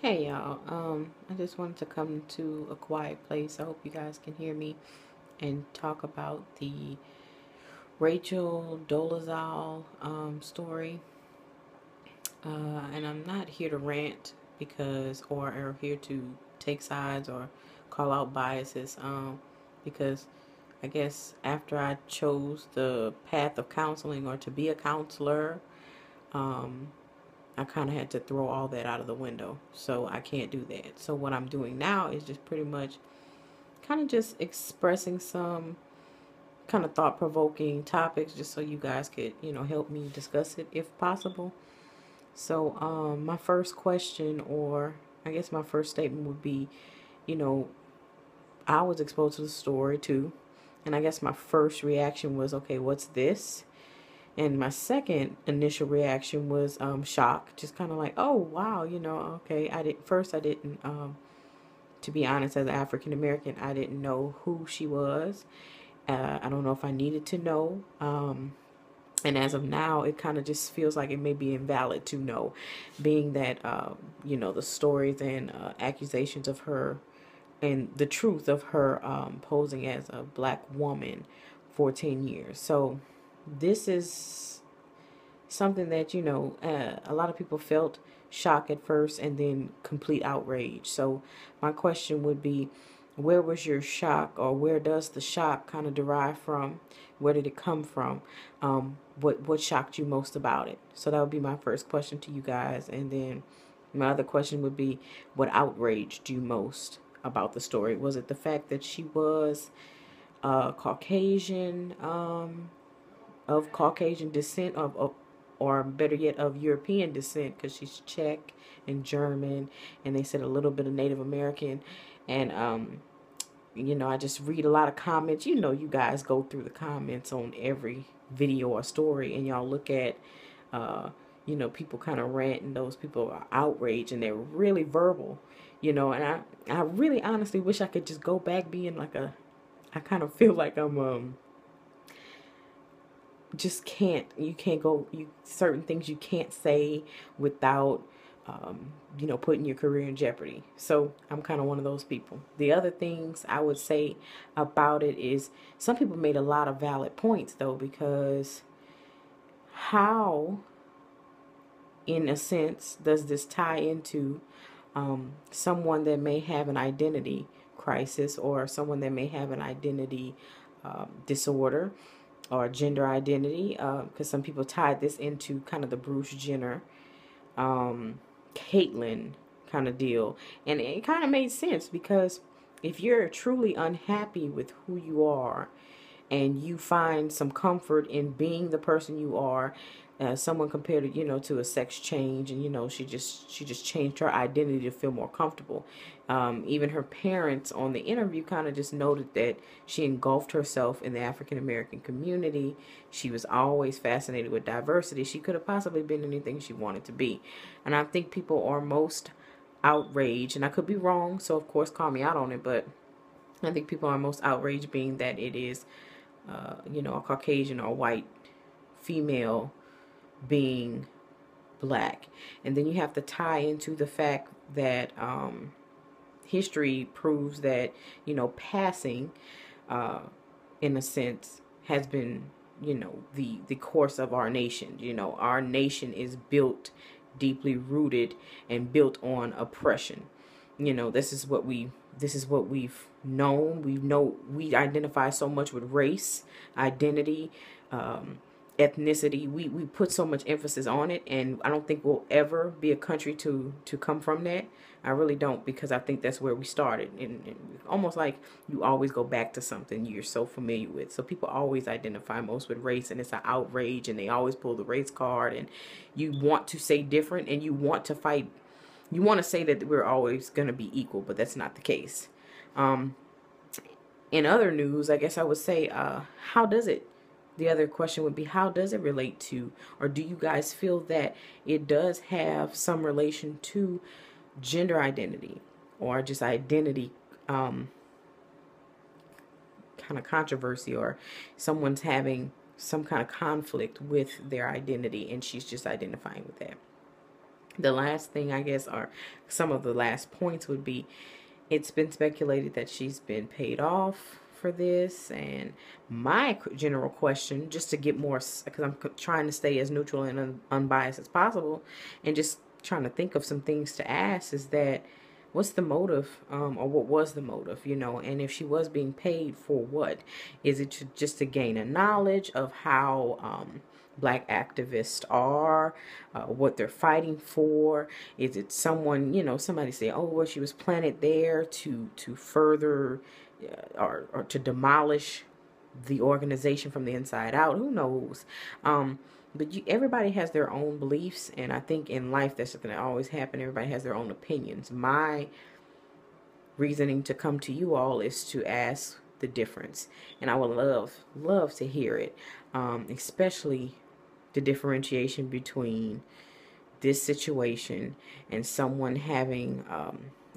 Hey y'all, I just wanted to come to a quiet place. I hope you guys can hear me and talk about the Rachel Dolezal story. And I'm not here to rant or here to take sides or call out biases, because I guess after I chose the path of counseling or to be a counselor, um, I kind of had to throw all that out of the window. So I can't do that. So what I'm doing now is just pretty much kind of just expressing some kind of thought provoking topics just so you guys could, help me discuss it if possible. So, my first question, or I guess my first statement would be, you know, I was exposed to the story too. And I guess my first reaction was, okay, what's this? And my second initial reaction was shock, just kind of like, oh wow, okay. I didn't to be honest, as an African American, I didn't know who she was. I don't know if I needed to know. And as of now, it kind of just feels like it may be invalid to know, being that the stories and accusations of her and the truth of her posing as a black woman for 10 years. So this is something that a lot of people felt shock at first and then complete outrage. So my question would be, where was your shock, or where does the shock kind of derive from? Where did it come from? What shocked you most about it? So that would be my first question to you guys. And then my other question would be, what outraged you most about the story? Was it the fact that she was Caucasian, of Caucasian descent, or better yet, of European descent, because she's Czech and German, and they said a little bit of Native American, and I just read a lot of comments. You guys go through the comments on every video or story, and y'all look at, people kind of rant, and those people are outraged, and they're really verbal, and I really honestly wish I could just go back being like I kind of feel like I'm just can't you can't go you certain things you can't say without putting your career in jeopardy. So I'm kind of one of those people. The other things I would say about it is, some people made a lot of valid points though, because how, in a sense, does this tie into someone that may have an identity crisis, or someone that may have an identity disorder, or gender identity, because some people tied this into kind of the Bruce Jenner, Caitlyn kind of deal. And it kind of made sense, because if you're truly unhappy with who you are, and you find some comfort in being the person you are, someone compared it, to a sex change, and she just changed her identity to feel more comfortable. Even her parents on the interview kind of just noted that she engulfed herself in the African American community. She was always fascinated with diversity. She could have possibly been anything she wanted to be, and I think people are most outraged, and I could be wrong, so of course call me out on it, but I think people are most outraged being that it is a Caucasian or white female being black. And then you have to tie into the fact that history proves that, passing, uh, in a sense, has been, the course of our nation. Our nation is built, deeply rooted, and built on oppression. This is what we've known. We identify so much with race, identity, ethnicity. We put so much emphasis on it, and I don't think we'll ever be a country to come from that. I really don't, because I think that's where we started, and almost like you always go back to something you're so familiar with. So people always identify most with race, and it's an outrage, and they always pull the race card, and you want to say different, and you want to fight. You want to say that we're always going to be equal, but that's not the case. Um, in other news, I guess I would say, how does it? The other question would be, how does it relate to, or do you guys feel that it does have some relation to gender identity, or just identity kind of controversy, or someone's having some kind of conflict with their identity and she's just identifying with that? The last thing, I guess, or some of the last points would be, it's been speculated that she's been paid off for this. And my general question, just to get more, because I'm trying to stay as neutral and unbiased as possible, and just trying to think of some things to ask, is that what's the motive, or what was the motive, and if she was being paid for what? Is it just to gain a knowledge of how black activists are, what they're fighting for? Is it someone, somebody say, oh, well, she was planted there to further, or to demolish the organization from the inside out? Who knows? But everybody has their own beliefs, and I think in life that's going to always happen. Everybody has their own opinions. My reasoning to come to you all is to ask the difference, and I would love to hear it, especially the differentiation between this situation and someone having,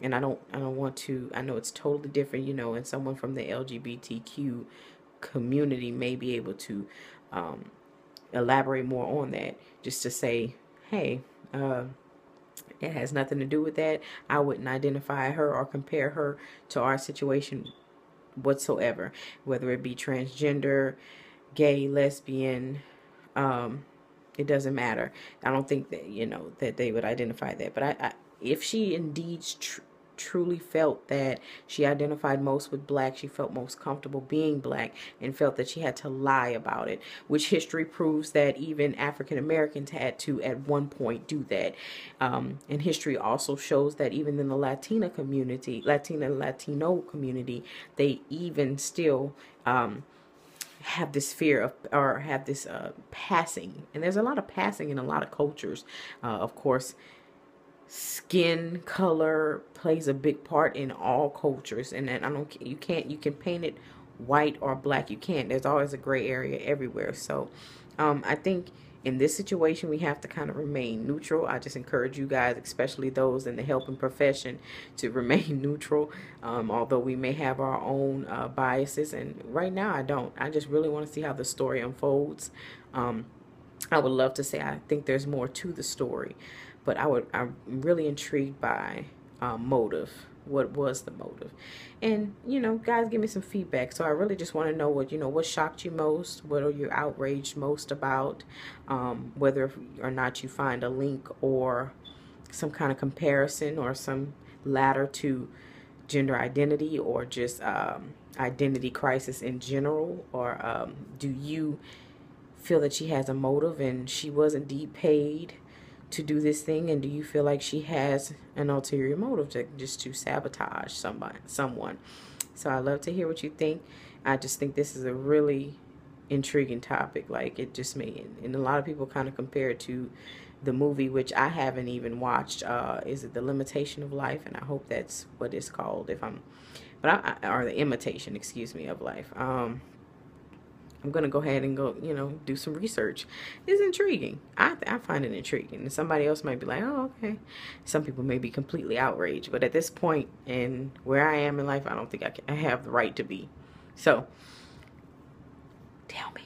and I don't want to, I know it's totally different, and someone from the LGBTQ community may be able to elaborate more on that, just to say, hey, it has nothing to do with that. I wouldn't identify her or compare her to our situation whatsoever, whether it be transgender, gay, lesbian, it doesn't matter. I don't think that, that they would identify that. But if she indeed truly felt that she identified most with black, she felt most comfortable being black, and felt that she had to lie about it, which history proves that even African Americans had to at one point do that. And history also shows that even in the Latino Latino community, they even still have this fear of, or have this passing. And there's a lot of passing in a lot of cultures. Of course, skin color plays a big part in all cultures, and then you can paint it white or black. You can't. There's always a gray area everywhere. So I think in this situation we have to kind of remain neutral. I just encourage you guys, especially those in the helping profession, to remain neutral, although we may have our own biases, and right now I just really want to see how the story unfolds. I would love to say I think there's more to the story, but I'm really intrigued by motive. What was the motive? And guys, give me some feedback. So I really just want to know what shocked you most, what are you outraged most about, whether or not you find a link or some kind of comparison or some ladder to gender identity, or just identity crisis in general, or do you feel that she has a motive and she was indeed paid to do this thing, and do you feel like she has an ulterior motive to sabotage someone? So I love to hear what you think. I just think this is a really intriguing topic. Like, it just made, and a lot of people kind of compare it to the movie, which I haven't even watched. Is it The Limitation of Life? And I hope that's what it's called. Or The Imitation, excuse me, of Life. I'm going to go ahead and go, do some research. It's intriguing. I find it intriguing. And somebody else might be like, oh, okay. Some people may be completely outraged. But at this point in where I am in life, I don't think I have the right to be. So, tell me.